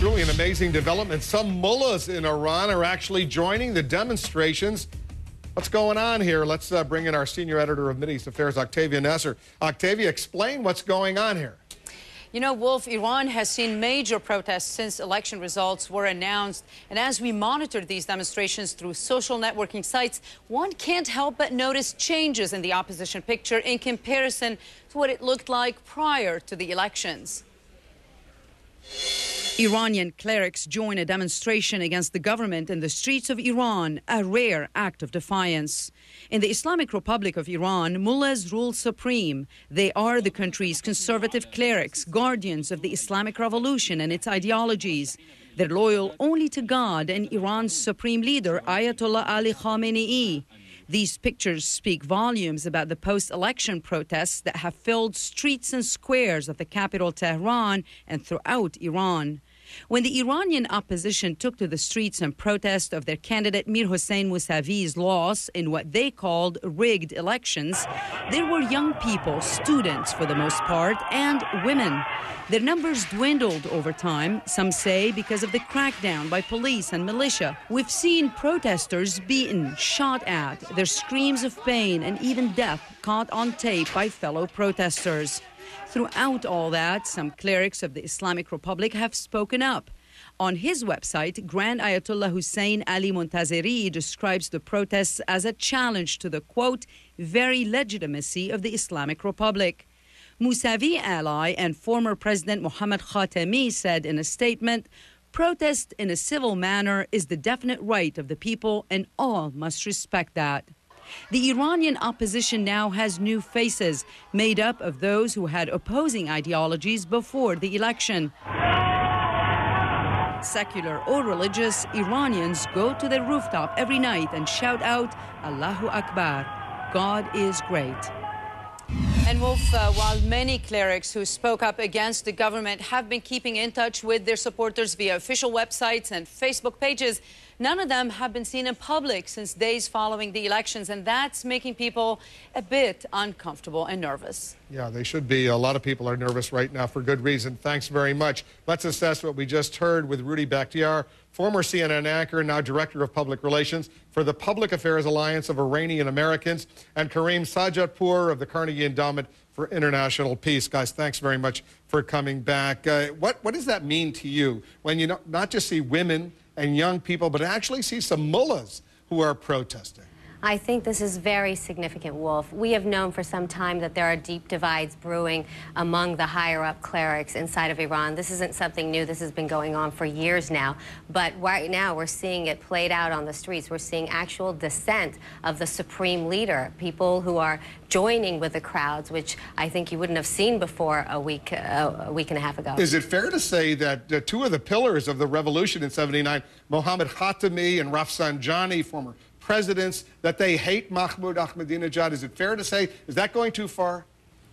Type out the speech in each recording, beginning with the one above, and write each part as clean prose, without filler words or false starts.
truly an amazing development. Some mullahs in Iran are actually joining the demonstrations. What's going on here? Let's bring in our senior editor of Middle East Affairs, Octavia Nasser. Octavia, explain what's going on here. You know, Wolf, Iran has seen major protests since election results were announced. And as we monitor these demonstrations through social networking sites, one can't help but notice changes in the opposition picture in comparison to what it looked like prior to the elections. Iranian clerics join a demonstration against the government in the streets of Iran, a rare act of defiance. In the Islamic Republic of Iran, mullahs rule supreme. They are the country's conservative clerics, guardians of the Islamic Revolution and its ideologies. They're loyal only to God and Iran's supreme leader, Ayatollah Ali Khamenei. These pictures speak volumes about the post-election protests that have filled streets and squares of the capital Tehran and throughout Iran. When the Iranian opposition took to the streets in protest of their candidate Mir Hossein Mousavi's loss in what they called rigged elections, there were young people, students for the most part, and women. Their numbers dwindled over time, some say because of the crackdown by police and militia. We've seen protesters beaten, shot at, their screams of pain and even death caught on tape by fellow protesters. Throughout all that, some clerics of the Islamic Republic have spoken up. On his website, Grand Ayatollah Hussein Ali Montazeri describes the protests as a challenge to the, quote, very legitimacy of the Islamic Republic. Mousavi ally and former President Mohammad Khatami said in a statement, protest in a civil manner is the definite right of the people and all must respect that. The Iranian opposition now has new faces, made up of those who had opposing ideologies before the election. Secular or religious, Iranians go to their rooftop every night and shout out, Allahu Akbar, God is great. And Wolf, while many clerics who spoke up against the government have been keeping in touch with their supporters via official websites and Facebook pages, none of them have been seen in public since days following the elections, and that's making people a bit uncomfortable and nervous. Yeah, they should be. A lot of people are nervous right now for good reason. Thanks very much. Let's assess what we just heard with Rudy Bakhtiar, former CNN anchor, now Director of Public Relations for the Public Affairs Alliance of Iranian Americans, and Karim Sajadpour of the Carnegie Endowment for International Peace. Guys, thanks very much for coming back. What does that mean to you when you not just see women and young people, but actually see some mullahs who are protesting? I think this is very significant, Wolf. We have known for some time that there are deep divides brewing among the higher-up clerics inside of Iran. This isn't something new. This has been going on for years now. But right now, we're seeing it played out on the streets. We're seeing actual dissent of the supreme leader, people who are joining with the crowds, which I think you wouldn't have seen before a week and a half ago. Is it fair to say that two of the pillars of the revolution in '79, Mohammad Khatami and Rafsanjani, former presidents, that they hate Mahmoud Ahmadinejad? Is it fair to say, is that going too far?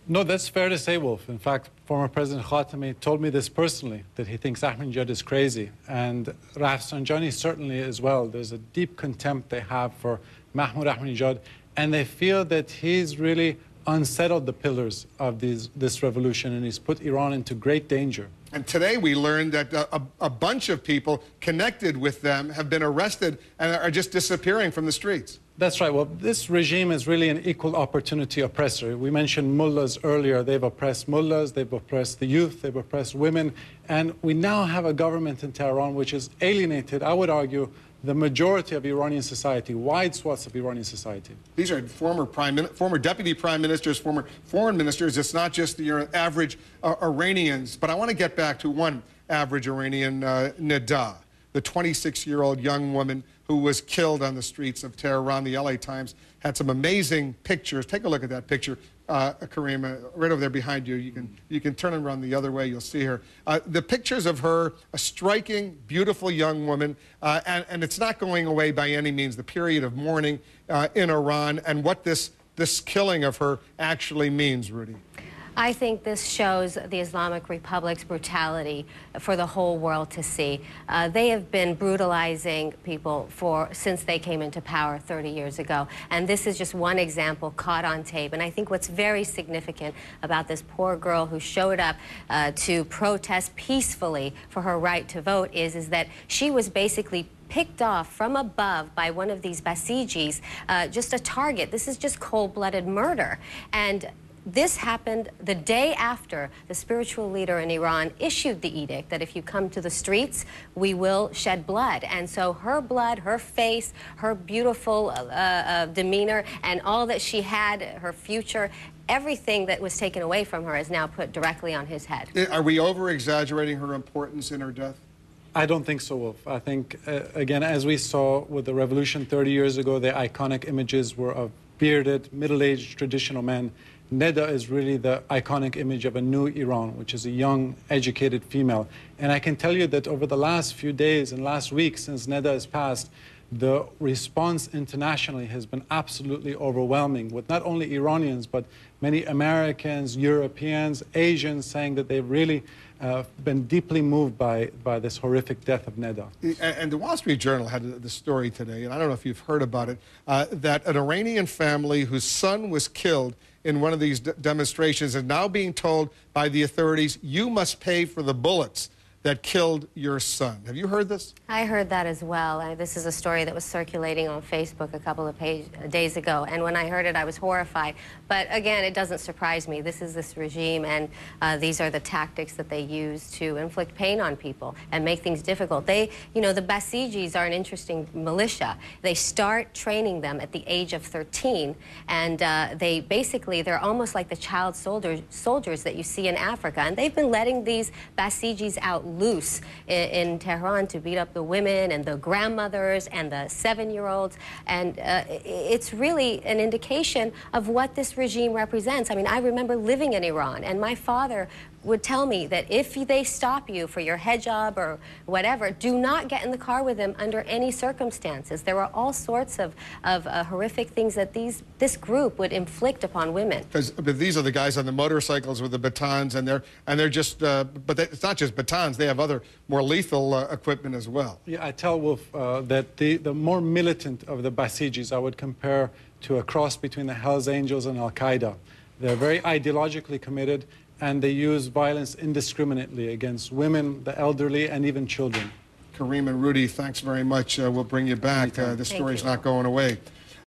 No, that's fair to say, Wolf. In fact, former President Khatami told me this personally, that he thinks Ahmadinejad is crazy. And Rafsanjani certainly as well. There's a deep contempt they have for Mahmoud Ahmadinejad, and they feel that he's really unsettled the pillars of this revolution, and he's put Iran into great danger. And today we learned that a bunch of people connected with them have been arrested and are just disappearing from the streets. That's right. Well, this regime is really an equal opportunity oppressor. We mentioned mullahs earlier. They've oppressed mullahs, they've oppressed the youth, they've oppressed women. And we now have a government in Tehran which has alienated, I would argue, the majority of Iranian society, wide swaths of Iranian society. These are former deputy prime ministers, former foreign ministers. It's not just your average Iranians. But I want to get back to one average Iranian, Nida, the 26-year-old young woman who was killed on the streets of Tehran. The LA Times had some amazing pictures. Take a look at that picture, Karim, right over there behind you. You can turn around the other way. You'll see her. The pictures of her, a striking, beautiful young woman, and it's not going away by any means, the period of mourning in Iran, and what this killing of her actually means, Rudy. I think this shows the Islamic Republic's brutality for the whole world to see. They have been brutalizing people since they came into power 30 years ago. And this is just one example caught on tape. And I think what's very significant about this poor girl who showed up to protest peacefully for her right to vote is that she was basically picked off from above by one of these Basijis, just a target. This is just cold-blooded murder. And this happened the day after the spiritual leader in Iran issued the edict that if you come to the streets, we will shed blood. And so her blood, her face, her beautiful demeanor, and all that she had, her future, everything that was taken away from her is now put directly on his head. Are we over-exaggerating her importance in her death? I don't think so, Wolf. I think, again, as we saw with the revolution 30 years ago, the iconic images were of bearded, middle-aged traditional men. Neda is really the iconic image of a new Iran, which is a young, educated female. And I can tell you that over the last few days and last week since Neda has passed, the response internationally has been absolutely overwhelming, with not only Iranians, but many Americans, Europeans, Asians saying that they've really been deeply moved by this horrific death of Neda. And the Wall Street Journal had the story today, and I don't know if you've heard about it, that an Iranian family whose son was killed in one of these demonstrations is now being told by the authorities, you must pay for the bullets that killed your son. Have you heard this? I heard that as well. This is a story that was circulating on Facebook a couple of days ago, and when I heard it, I was horrified. But again, it doesn't surprise me. This is this regime, and these are the tactics that they use to inflict pain on people and make things difficult. The Basijis are an interesting militia. They start training them at the age of 13, and they're almost like the child soldiers that you see in Africa, and they've been letting these Basijis out loose in Tehran to beat up the women and the grandmothers and the 7-year-olds. And it's really an indication of what this regime represents. I mean, I remember living in Iran, and my father would tell me that if they stop you for your hijab or whatever, do not get in the car with them under any circumstances. There were all sorts of horrific things that this group would inflict upon women. But these are the guys on the motorcycles with the batons, and they're just, it's not just batons, they have other more lethal equipment as well. Yeah, I tell Wolf that the more militant of the Basijis I would compare to a cross between the Hells Angels and Al-Qaeda. They're very ideologically committed, and they use violence indiscriminately against women, the elderly, and even children. Kareem and Rudy, thanks very much. We'll bring you back. This story's not going away.